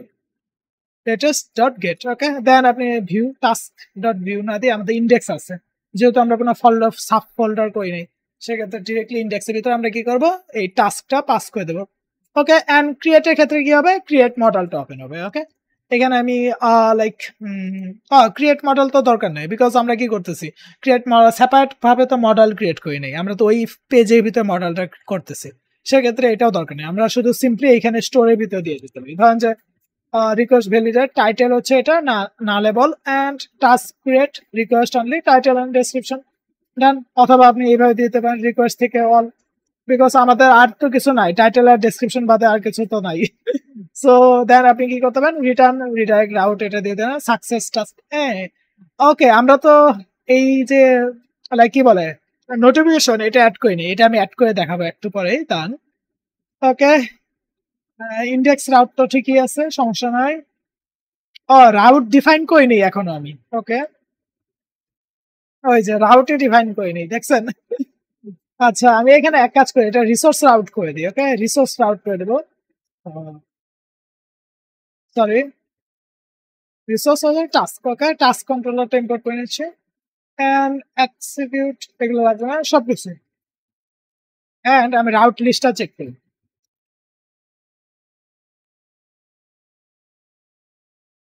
latest dot get. Okay, then আপনি ভিউ টাস্ক ডট ভিউ না দিয়ে আমাদের ইন্ডেক্স আছে, যেহেতু আমরা কোনো ফোল্ডার সাব ফোল্ডার করি নাই, সেক্ষেত্রে ডিরেক্টলি ইন্ডেক্সের ভিতরে আমরা কি করব, এই টাস্কটা পাস করে দেবো। ওকে, অ্যান্ড ক্রিয়েটের ক্ষেত্রে কি হবে, ক্রিয়েট মডেলটা ওপেন হবে। ওকে, এখানে আমি লাইক ক্রিয়েট মডেল তো দরকার নেই, বিকজ আমরা কি করতেছি, ক্রিয়েট মডেল সেপারেট ভাবে তো মডেল ক্রিয়েট করি নাই, আমরা তো ওই পেজের ভিতরে মডেলটা করতেছি, সেক্ষেত্রে এটাও দরকার নেই। আমরা শুধু সিম্পলি এখানে স্টোরের ভিতরে দিয়ে দিতে পারি। ধরেন যে রিকোয়েস্ট ভ্যালিডেট টাইটেল হচ্ছে এটা না label and task create request only title and description then, অথবা আপনি এইভাবে দিতে পারেন রিকোয়েস্ট থেকে অল, বিকজ আমাদের আর তো কিছু নাই, টাইটেল আর ডেসক্রিপশন বাদে আর কিছু তো নাই। সো দেন আপনি কি করতে পারেন, রিটার্ন রিডাইরেক্ট রাউট এটা দিয়ে দেন, সাকসেস টাস্ক। ওকে, আমরা তো এই যে লাইক কি বলে নোটিফিকেশন এটা অ্যাড করিনি, এটা আমি অ্যাড করে দেখাবো একটু পরেই। দান ওকে, ইন্ডেক্স রাউট তো ঠিকই আছে, সমস্যা নাই। রাউট ডিফাইন করিনি এখনো আমি। ওকে, ওই যে রাউটে ডিফাইন করিনি, দেখছেন? আচ্ছা, আমি এখানে এক কাজ করি, এটা রিসোর্স রাউট করে দিই। ওকে, রিসোর্স রাউট করে দেবো। সরি, রিসোর্স হচ্ছে টাস্ক। ওকে, টাস্ক কন্ট্রোলারটা ইম্পোর্ট করে নিচ্ছি, এন্ড এক্সিকিউট এগুলো লাগবে না সবকিছু, এন্ড আমি রাউট লিস্টটা চেক করি।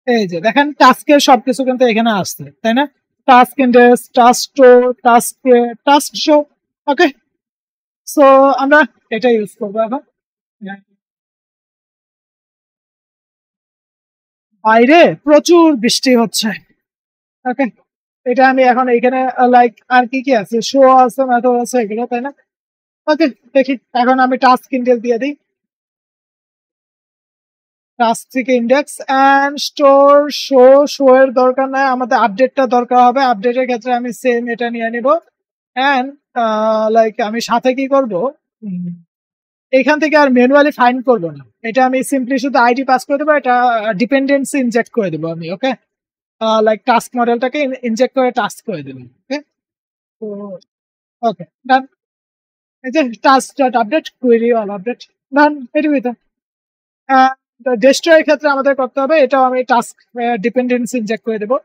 এই যে দেখেন টাস্কের সবকিছু কিন্তু এখানে আসছে, তাই না? Task index, task store, task task show. Okay, so আমরা এটা ইউজ করবো এখন। বাইরে প্রচুর বৃষ্টি হচ্ছে। ওকে, এটা আমি এখন এখানে লাইক আর কি কি আছে, শো আছে, মেথড আছে, এগুলো, তাই না? ওকে, দেখি এখন আমি টাস্ক ইন্ডেক্স দিয়ে দিই, টাস্ক থেকে index and store show. Show এর দরকার নাই, আমাদের আপডেটটা দরকার হবে, আপডেটের ক্ষেত্রে আমি সেম এটা নিয়ে নিব। এন্ড লাইক আমি সাথে কি করব, এখান থেকে আর ম্যানুয়ালি ফাইন্ড করব না, এটা আমি সিম্পলি শুধু আইডি পাস করে দেবো, এটা ডিপেন্ডেন্সি ইনজেক্ট করে দেবো আমি। ওকে, লাইক টাস্ক মডেলটাকে ইনজেক্ট করে টাস্ক করে দিলাম। ওকে, তো ওকে ডান। এই যে task dot update query all update done, এটুকুই তো। ডেস্ট্রয়ের ক্ষেত্রে আমাদের করতে হবে, এটাও আমি টাস্ক ডিপেন্ডেন্সি ইনজেক্ট করে দেবো,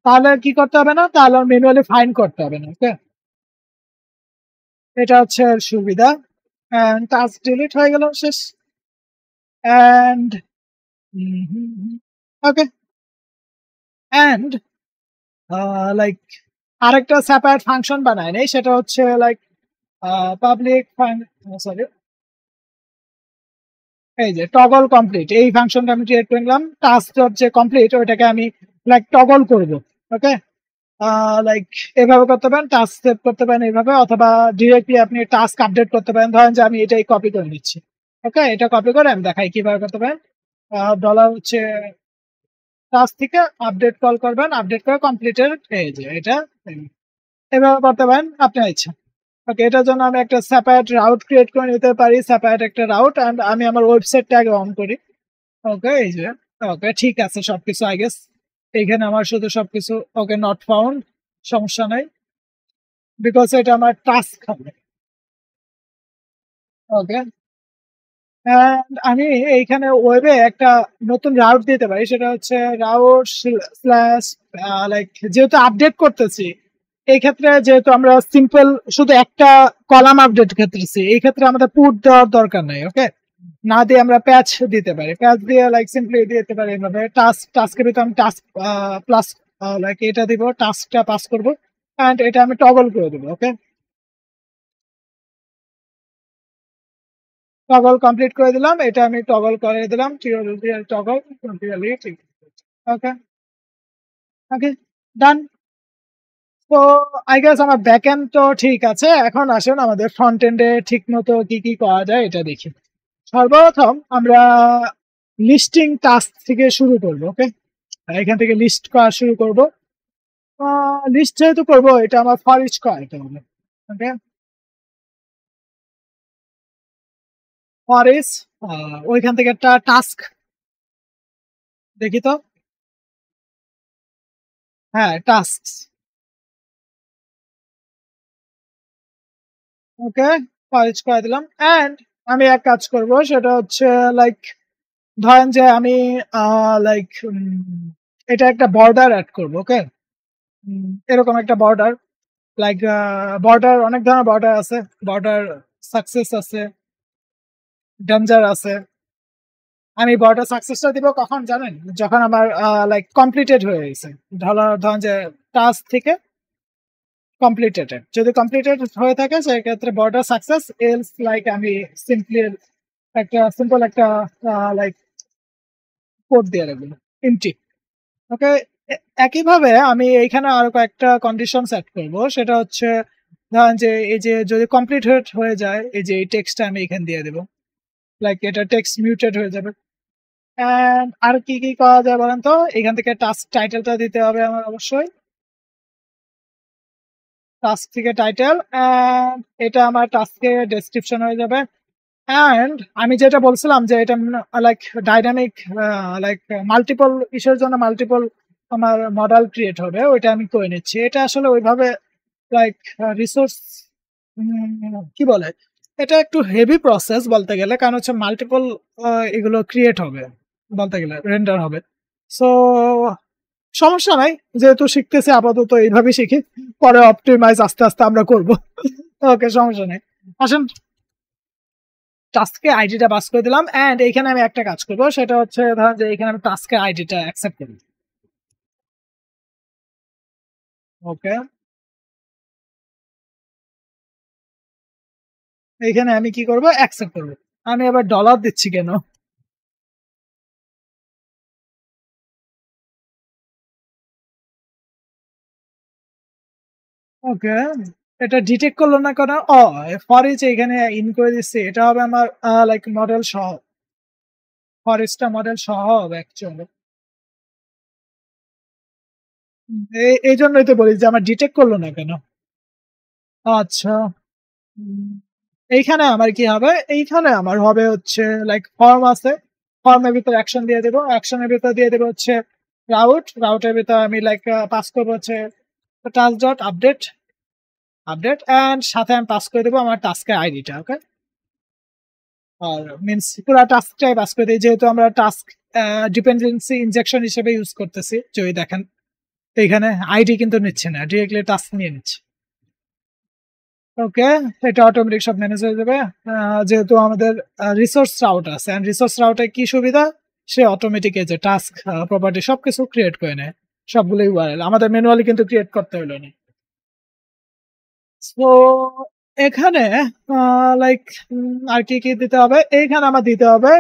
তাহলে কি করতে হবে না, তাহলে ম্যানুয়ালি ফাইন্ড করতে হবে না। ওকে, এটা হচ্ছে এর সুবিধা। টাস্ক ডিলিট হয়ে গেল, শেষ। এন্ড ওকে, এন্ড লাইক আরেকটা সেপারেট ফাংশন বানায় নেই, সেটা হচ্ছে লাইক পাবলিক সরি, এই যে টগল কমপ্লিট, এই ফাংশনটা আমি ক্রিয়েট করলাম, টাস্ক ডট যে কমপ্লিট ওইটাকে আমি লাইক টগল করব। ওকে, লাইক এভাবে করতে পারেন, টাস্ক সেভ করতে পারেন এইভাবে, অথবা ডিরেক্টলি আপনি টাস্ক আপডেট করতে পারেন। ধরেন যে আমি এটাই কপি করে নিচ্ছি। ওকে, এটা কপি করে আমি দেখাই কিভাবে করতে পারেন। ডলার হচ্ছে টাস্ক থেকে আপডেট কল করবেন, আপডেট করে কমপ্লিটের এই যে এটা এভাবে করতে পারেন আপনার ইচ্ছা। ওকে, এটার জন্য আমি একটা সেপারেট রাউট ক্রিয়েট করে নিতে পারি, সেপারেট একটা রাউট, এন্ড আমি আমার ওয়েবসাইটটা আগে অন করি। ওকে, এই যে ওকে ঠিক আছে সবকিছু, আই গেস এইখানে আমার শুধু সবকিছু ওকে, নট ফাউন্ড, সমস্যা নাই, বিকজ এটা আমার টাস্ক হবে। ওকে, আমি এইখানে ওয়েবে একটা নতুন রাউট দিতে পারি, সেটা হচ্ছে রাউট স্ল্যাশ লাইক, যেহেতু আপডেট করতেছি এই ক্ষেত্রে, যেহেতু আমরা সিম্পল শুধু একটা কলাম আপডেট করতেছি, এই ক্ষেত্রে আমাদের পুট দেওয়ার দরকার নাই। ওকে, না দিয়ে আমরা প্যাচ দিতে পারি, প্যাচ দিয়ে লাইক সিম্পলি দিতে পারি এইভাবে, টাস্কের ভিতরে আমি টাস্ক প্লাস লাইক এটা দিব, টাস্কটা পাস করবো, এন্ড এটা আমি টগল করে দেবো। ওকে, টগল কমপ্লিট করে দিলাম, এটা আমি টগল করে দিলাম, টগল ঠিক। ওকে, ওকে ডান। তো আই গেস আমার ব্যাক এন্ড তো ঠিক আছে, এখন আসেন আমাদের ফ্রন্ট এন্ডে ঠিক মতো কি কি করা যায় এটা দেখি। সর্বপ্রথম আমরা লিস্টিং টাস্ক থেকে শুরু করব। ওকে, এখান থেকে লিস্ট করা শুরু করব। লিস্ট যেহেতু করবো, এটা আমার ফর ইচ করাইতে হবে। ওকে, ফর ইচ, ওইখান থেকে একটা টাস্ক দেখি তো, হ্যাঁ টাস্ক। ওকে, ফর ইচ করে দিলাম, এন্ড আমি এক কাজ করব, সেটা হচ্ছে লাইক ধরেন যে আমি লাইক এটা একটা বর্ডার অ্যাড করবো, ওকে? এরকম একটা বর্ডার, লাইক বর্ডার অনেক ধরনের বর্ডার আছে, বর্ডার সাকসেস আছে, ডেঞ্জার আছে। আমি বর্ডার সাকসেসটা দিব কখন জানেন? যখন আমার লাইক কমপ্লিটেড হয়ে গেছে, ধরেন যে টাস্ক থেকে কমপ্লিটেড, যদি কমপ্লিটেড হয়ে থাকে সেক্ষেত্রে বর্ডার সাকসেস, এলস লাইক আমি সিম্পলি একটা সিম্পল একটা লাইক কোড দিয়ে রাখবো এমটি, ওকে? একইভাবে আমি এইখানে আরো কয়েকটা কন্ডিশন সেট করব, সেটা হচ্ছে ধরেন যে এই যে যদি কমপ্লিট হয়ে যায়, এই যে এই টেক্সটটা আমি এখানে দিয়ে দেবো, লাইক এটা টেক্সট মিউটেড হয়ে যাবে। আর কি কি করা যায় বলেন তো? এখান থেকে টাস্ক টাইটেলটা দিতে হবে আমার অবশ্যই, টাস্ক থেকে টাইটেল, এটা আমার টাস্কের ডেসক্রিপশন হয়ে যাবে। অ্যান্ড আমি যেটা বলছিলাম যে এটা লাইক ডাইনামিক, লাইক মাল্টিপল ইস্যুর জন্য মাল্টিপল আমার মডেল ক্রিয়েট হবে, ওইটা আমি করে নিচ্ছি। এটা আসলে ওইভাবে লাইক রিসোর্স কি বলে, এটা একটু হেভি প্রসেস বলতে গেলে, কারণ হচ্ছে মাল্টিপল এগুলো ক্রিয়েট হবে, বলতে গেলে রেন্ডার হবে। সো সমস্যা নাই, যেহেতু শিখতেছি আপাতত এইভাবেই শিখি, পরে অপটিমাইজ আস্তে আস্তে আমরা করব। ওকে, সমস্যা নেই। আসেন টাস্কে আইডিটা পাস করে দিলাম, এন্ড এইখানে আমি একটা কাজ করব, সেটা হচ্ছে ধরেন যে এখানে আমি টাস্কের আইডিটা অ্যাকসেপ্ট করি, ওকে? এইখানে আমি কি করব, অ্যাকসেপ্ট করব। আমি আবার ডলার দিচ্ছি কেন? ওকে, এটা ডিটেক্ট করলো না কেন? ফর ইচ এখানে ইন করে দিচ্ছি, এটা হবে আমার লাইক মডেল সহ, ফরেস্টটা মডেল সহ হবে অ্যাকচুয়ালি। এই জন্যই তো বলি যে আমার ডিটেক্ট করলো না কেন। আচ্ছা, উম, এইখানে আমার কি হবে? এইখানে আমার হবে হচ্ছে লাইক ফর্ম আছে, ফর্মের ভিতর অ্যাকশন দিয়ে দেবো, অ্যাকশনের ভিতর দিয়ে দেবো হচ্ছে রাউটের ভিতর আমি লাইক পাস করবো হচ্ছে টাস্ক ডট আপডেট, এন্ড সাথে আমি পাস করে দেবো আমার টাস্কের আইডিটা, ওকে? আর মিনস পুরো টাস্কটাই পাস করে দিই, যেহেতু আমরা টাস্ক ডিপেন্ডেন্সি ইনজেকশন হিসেবে ইউজ করতেছি। যদি দেখেন এইখানে আইডি কিন্তু নিচ্ছে না, ডিরেক্টলি টাস্ক নিয়ে নিচ্ছে, ওকে? এটা অটোমেটিক সব ম্যানেজ হয়ে যাবে, যেহেতু আমাদের রিসোর্স রাউট আছে, এন্ড রিসোর্স রাউটে কি সুবিধা, সে অটোমেটিক এই যে টাস্ক প্রপার্টি সবকিছু ক্রিয়েট করে নেয়, সবগুলো ইউআরএল আমাদের ম্যানুয়ালি কিন্তু ক্রিয়েট করতে হলো না। সো এখানে লাইক আর কি কি দিতে হবে? এইখানে আমার দিতে হবে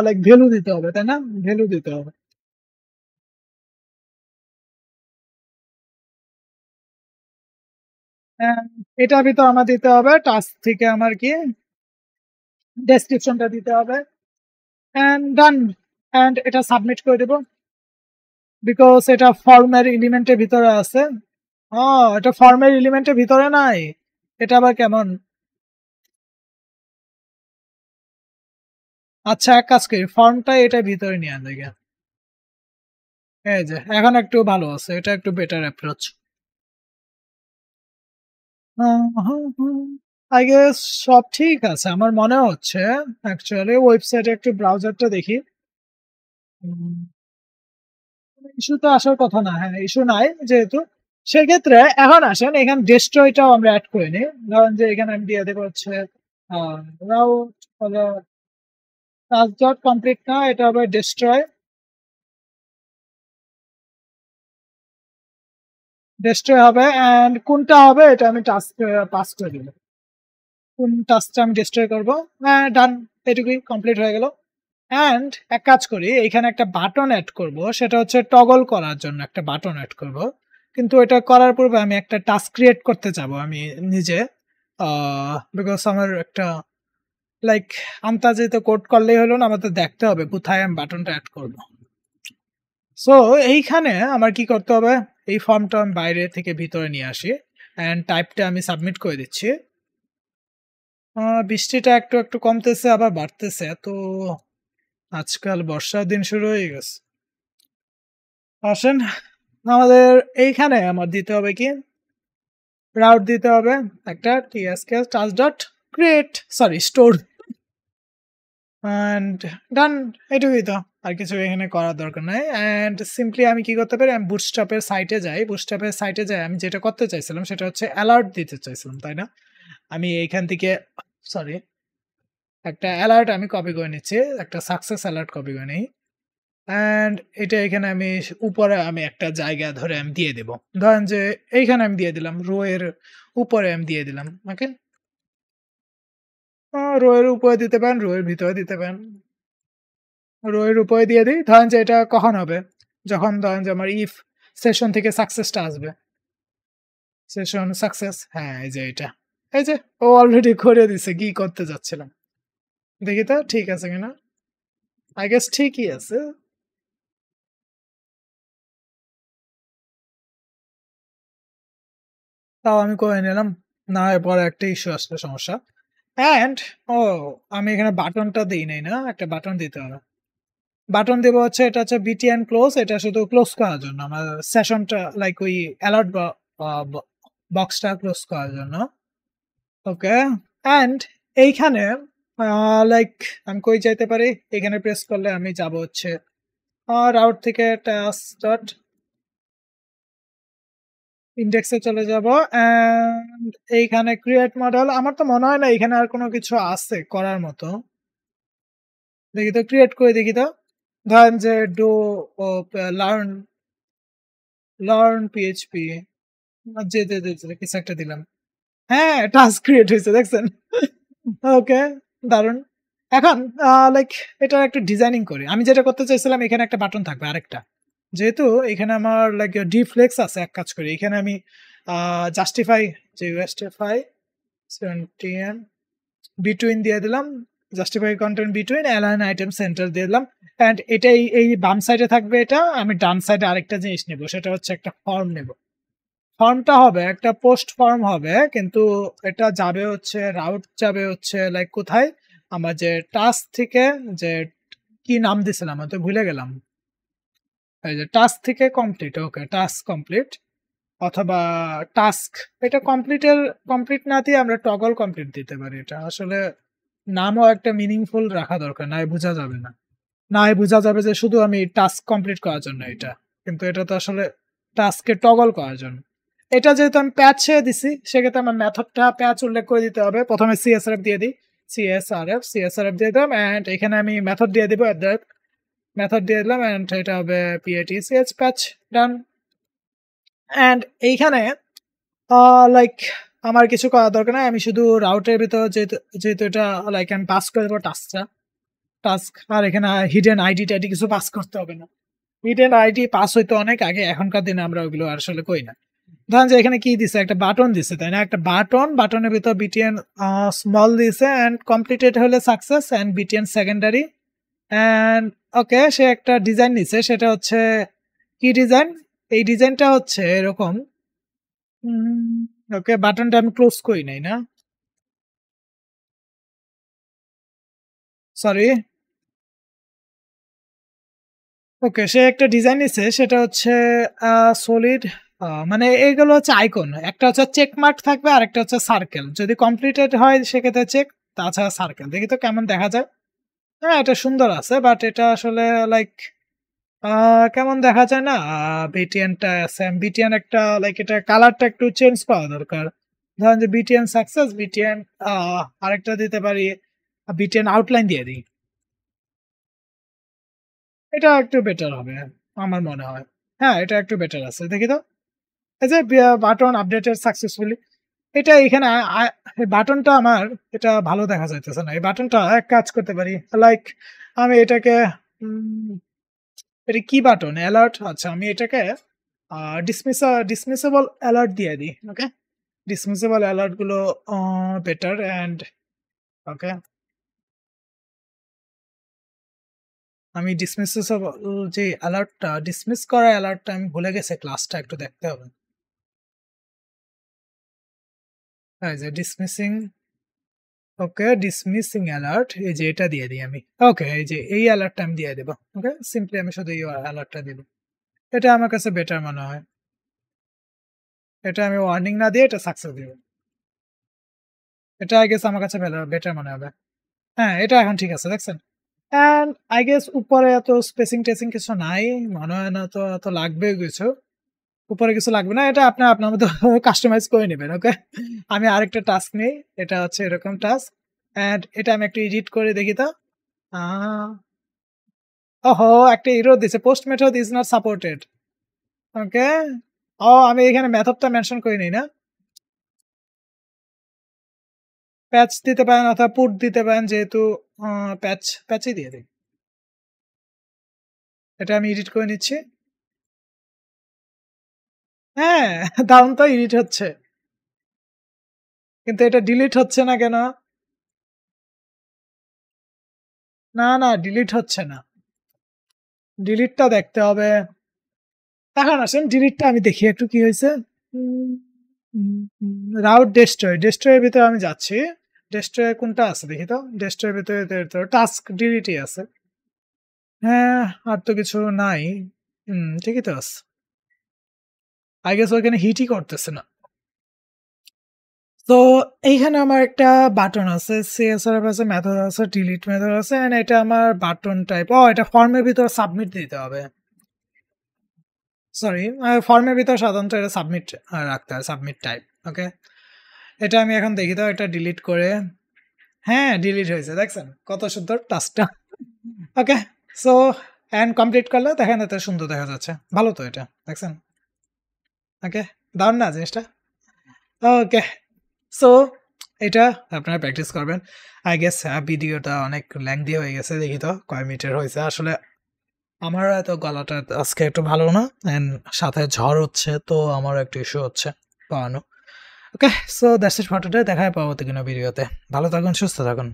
লাইক ভ্যালু দিতে হবে, তাই না? ভ্যালু দিতে হবে। And এটার ভিতর আমার দিতে হবে টাস্ক থেকে আমার কি ডেসক্রিপশনটা দিতে হবে, এন্ড ডান। এন্ড এটা সাবমিট করে দেব, বিকজ এটা ফর্মের এলিমেন্টের ভিতরে আছে। এটা ফর্মের এলিমেন্টের ভিতরে নাই, এটা আবার কেমন? আচ্ছা, এক কাজ করি, ফর্মটা এটা ভিতরে নিয়ে আনবে। এই যে এখন একটু ভালো আছে, এটা একটু বেটার অ্যাপ্রোচ। আই গেস সব ঠিক আছে আমার মনে হচ্ছে। অ্যাকচুয়ালি ওয়েবসাইটে একটু ব্রাউজারটা দেখি। ইস্যু তো আসার কথা না, হ্যাঁ ইস্যু নাই যেহেতু, সেক্ষেত্রে এখন আসেন এখানে ডেস্ট্রয়টাও আমরা অ্যাড করে নিই। ধরেন যে এখানে আমি দিয়ে দেবো হচ্ছে রাউট হলো টাস্ক ডট কমপ্লিট, না এটা হবে ডেস্ট্রয়, হবে। অ্যান্ড কোনটা হবে এটা আমি টাস্ক পাস করে দিব, কোন টাস্কটা আমি ডিস্ট্রয় করবো। হ্যাঁ ডান, এটুকুই কমপ্লিট হয়ে গেল। অ্যান্ড এক কাজ করি, এখানে একটা বাটন অ্যাড করব, সেটা হচ্ছে টগল করার জন্য একটা বাটন অ্যাড করব। কিন্তু এটা করার পূর্বে আমি একটা টাস্ক ক্রিয়েট করতে যাব আমি নিজে, বিকজ আমার একটা লাইক আন্তাজিত কোড করলেই হলো না, আমাদের দেখতে হবে কোথায় আমি বাটনটা অ্যাড করব। সো এইখানে আমার কি করতে হবে, এই ফর্মটা আমি বাইরে থেকে ভিতরে নিয়ে আসি, অ্যান্ড টাইপটা আমি সাবমিট করে দিচ্ছি। বৃষ্টিটা একটু একটু কমতেছে আবার বাড়তেছে, তো আজকাল বর্ষার দিন শুরু হয়ে গেছে। আসেন আমাদের এইখানে আমার দিতে হবে কি, রাউট দিতে হবে একটা, TSK touch dot create, sorry store, and done. এটুকুই তো। আর কিছু এখানে করার দরকার নাই। অ্যান্ড সিম্পলি আমি কি করতে পারি? আমি বুটস্ট্র্যাপের সাইটে যাই। বুটস্ট্র্যাপের সাইটে যাই আমি যেটা করতে চাইছিলাম সেটা হচ্ছে অ্যালার্ট দিতে চাইছিলাম, তাই না? আমি এইখান থেকে সরি, একটা অ্যালার্ট আমি কপি করে নিচ্ছি। একটা সাকসেস অ্যালার্ট কপি করে নেই। অ্যান্ড এটা এখানে আমি উপরে আমি একটা জায়গা ধরে আমি দিয়ে দেব। ধরেন যে এইখানে আমি দিয়ে দিলাম। রো এর উপরে আমি দিয়ে দিলাম। ওকে? রো এর উপরে দিতে পারেন, রো এর ভিতরে দিতে পারেন। রো এর উপরে দিয়ে দিই। ধরেন যে এটা কখন হবে? যখন ধরেন যে আমার ইফ সেশন থেকে সাকসেসটা আসবে। সেশন সাকসেস, হ্যাঁ, এই যে এটা। এই যে ও অলরেডি করে দিছে কি করতে যাচ্ছিলাম। দেখি তো ঠিক আছে কিনা? আই গেস ঠিকই আছে। তাও আমি করে নিলাম। না হয় পরে একটা ইস্যু আসলে সমস্যা। অ্যান্ড ও আমি এখানে বাটনটা দেই নাই না? একটা বাটন দিতে হবে। বাটন দেব হচ্ছে এটা হচ্ছে বিটিএন ক্লোজ, এটা শুধু ক্লোজ করার জন্য। আমার সেশনটা লাইক ওই অ্যালার্ট বক্সটা ক্লোজ করার জন্য। ওকে। অ্যান্ড এইখানে লাইক আমি কই যাইতে পারি? এখানে প্রেস করলে আমি যাব হচ্ছে রাউট থেকে টাস্ক ডট ইনডেক্সে চলে যাব। অ্যান্ড এইখানে ক্রিয়েট মডেল। আমার তো মনে হয় না এখানে আর কোনো কিছু আছে করার মতো। দেখি তো ক্রিয়েট করে দেখি তো। ধরেন যে ডো ও লার্ন লার্ন পিএইচপি যে কিছু একটা দিলাম। হ্যাঁ, টাস্ক ক্রিয়েট হয়েছে দেখছেন? ওকে, দারুণ। এখন লাইক এটার একটা ডিজাইনিং করি। আমি যেটা করতে চাইছিলাম এখানে একটা বাটন থাকবে আরেকটা। যেহেতু এখানে আমার লাইক ডিফ্লেক্স আছে, এক কাজ করি। এখানে আমি জাস্টিফাই জাস্টিফাই 70 বিটুইন দিয়ে দিলাম। Justify content between align item centre দিয়ে দিলাম। অ্যান্ড এটাই এই বাম সাইডে থাকবে এটা। আমি ডান সাইডে আরেকটা জিনিস নেব। সেটা হচ্ছে একটা ফর্ম নেব। ফর্মটা হবে একটা পোস্ট ফর্ম হবে, কিন্তু এটা যাবে হচ্ছে রাউট যাবে হচ্ছে লাইক কোথায়? আমার যে টাস্ক থেকে যে কি নাম দিছিলাম আমি তো ভুলে গেলাম। এই যে টাস্ক থেকে কমপ্লিট, ওকে টাস্ক কমপ্লিট অথবা টাস্ক, এটা কমপ্লিটের কমপ্লিট না দিয়ে আমরা টগল কমপ্লিট দিতে পারি। এটা আসলে নামও একটা মিনিংফুল রাখা দরকার, না বোঝা যাবে না। না বোঝা যাবে যে শুধু আমি টাস্ক কমপ্লিট করার জন্য এটা, কিন্তু এটা তো আসলে টাস্কে টগল করার জন্য। এটা যেহেতু আমি প্যাচে দিছি সেক্ষেত্রে আমার মেথডটা প্যাচ উল্লেখ করে দিতে হবে। প্রথমে সিএসআরএফ দিয়ে দিই, সিএসআরএফ দিয়ে দিলাম। অ্যান্ড এখানে আমি মেথড দিয়ে দিব মেথড দিয়ে দিলাম। অ্যান্ড এটা হবে পিএটিসিএচ প্যাচ, ডান। অ্যান্ড এইখানে লাইক আমার কিছু করার দরকার নাই। আমি শুধু রাউটের ভিতর যেহেতু যেহেতু এটা লাইক আমি পাস করে দেবো টাস্ক, আর এখানে হিডেন আইডি টাইডি কিছু পাস করতে হবে না। হিডেন আইডি পাস হইতো অনেক আগে, এখনকার দিনে আমরা ওইগুলো আসলে করি না। ধরেন যে এখানে কি দিছে, একটা বাটন দিছে তাই না? একটা বাটনের ভিতর বিটিএন স্মল দিছে অ্যান্ড কমপ্লিটেড হলে success and BTN secondary. And okay, সে একটা ডিজাইন নিছে, সেটা হচ্ছে কি ডিজাইন? এই ডিজাইনটা হচ্ছে এরকম। ওকে, বাটনটা আমি ক্লোজ করি নাই না? সরি। ওকে, সে একটা ডিজাইন নিছে, সেটা হচ্ছে সলিড, মানে এগুলো হচ্ছে আইকন। একটা হচ্ছে চেক মার্ক থাকবে আর একটা হচ্ছে সার্কেল। যদি কমপ্লিটেড হয় সেক্ষেত্রে চেক, তাছাড়া সার্কেল। দেখি তো কেমন দেখা যায়। হ্যাঁ, এটা সুন্দর আছে, বাট এটা আসলে লাইক কেমন দেখা যায় না? বিটিএনটা আছে, বিটিএন একটা লাইক এটা কালারটা একটু চেঞ্জ করা দরকার। ধরেন যে বিটিএন সাকসেস, বিটিএন আরেকটা দিতে পারি, বিটিএন আউটলাইন দিয়ে দিই। এটা একটু বেটার হবে আমার মনে হয়। হ্যাঁ, এটা একটু বেটার আছে। দেখি তো। এই যে বাটন আপডেটেড সাকসেসফুলি। এটা এখানে এই বাটনটা আমার এটা ভালো দেখা যাইতেছে না। এই বাটনটা এক কাজ করতে পারি। লাইক আমি এটাকে উম এটা কি বাটন? অ্যালার্ট, আচ্ছা আমি এটাকে ডিসমিসেবল অ্যালার্ট দিয়ে দিই। ওকে? ডিসমিসেবল অ্যালার্ট গুলো বেটার অ্যান্ড ওকে। আমি ডিসমিসেবল যে অ্যালার্টটা ডিসমিস করা অ্যালার্টটা আমি ভুলে গেছি, ক্লাসটা একটু দেখতে হবে। এই যে ডিসমিসিং, ওকে ডিসমিসিং অ্যালার্ট, এই যে এটা দিয়ে দিই আমি। ওকে, এই যে এই অ্যালার্টটা আমি দিয়ে দেবো। ওকে, সিম্পলি আমি শুধু এই অ্যালার্টটা দিব। এটা আমার কাছে বেটার মনে হয়। এটা আমি ওয়ার্নিং না দিয়ে এটা সাকসেস দিব। এটা আই গেস আমার কাছে বেটার মনে হবে। হ্যাঁ, এটা এখন ঠিক আছে দেখছেন? অ্যান্ড আই গেস উপরে এত স্পেসিং টেসিং কিছু নাই, মনে হয় না তো এত লাগবে কিছু, উপরে কিছু লাগবে না, এটা আপনি আপনার মতো কাস্টমাইজ করে নেবেন। ওকে, আমি আরেকটা টাস্ক নেই, এটা হচ্ছে এরকম টাস্ক, অ্যান্ড এটা আমি একটু এডিট করে দেখি তো। ওহো, একটা এরর দিছে, post method is not supported. Okay, ও আমি এখানে মেথডটা মেনশন করি নাই না, প্যাচ দিতে পারেন অথবা পুট দিতে পারেন, যেহেতু প্যাচই দিয়ে দিই। এটা আমি এডিট করে নিচ্ছি। হ্যাঁ, দারুণ তো এডিট হচ্ছে, কিন্তু এটা ডিলিট হচ্ছে না কেন? না না, ডিলিট হচ্ছে না, ডিলিটটা দেখতে হবে। এখন আসেন ডিলিটটা আমি দেখি একটু কি হয়েছে। রাউট ডেস্ট্রয়, ডেস্ট্রয়ের ভিতরে আমি যাচ্ছি, ডেস্ট্রয় কোনটা আছে দেখি তো, ডেস্ট্রয়ের ভিতরে টাস্ক ডিলিটই আছে। হ্যাঁ, আর তো কিছু নাই। ঠিকই তো আছে, আই গেস ওখানে হিটই করতেছে না। তো এইখানে আমার একটা বাটন আছে, সিএসআর আছে, মেথড আছে, ডিলিট মেথড আছে, এন্ড এটা আমার বাটন টাইপ। ও, এটা ফর্মের ভিতরে সাবমিট দিতে হবে, সরি, ফর্মের ভিতরে সাধারণত এটা সাবমিট রাখতে হয়, সাবমিট টাইপ। ওকে, এটা আমি এখন দেখি তো, এটা ডিলিট করে, হ্যাঁ ডিলিট হয়েছে, দেখছেন কত সুন্দর টাস্কটা। ওকে, সো এন্ড কমপ্লিট করলে দেখেন এত সুন্দর দেখা যাচ্ছে, ভালো তো এটা, দেখছেন? ওকে, দারুণ না জিনিসটা? ওকে, সো এটা আপনারা প্র্যাকটিস করবেন। আই গেস ভিডিওটা অনেক লেংদি হয়ে গেছে, দেখি তো কয় মিনিটের হয়েছে। আসলে আমার এত গলাটা আজকে একটু ভালো না, অ্যান্ড সাথে ঝড় হচ্ছে, তো আমার একটু ইস্যু হচ্ছে পাওয়ানো। Okay, so that's it for today, দেখা হয় পরবর্তী কোনো ভিডিওতে। ভালো থাকুন, সুস্থ থাকুন।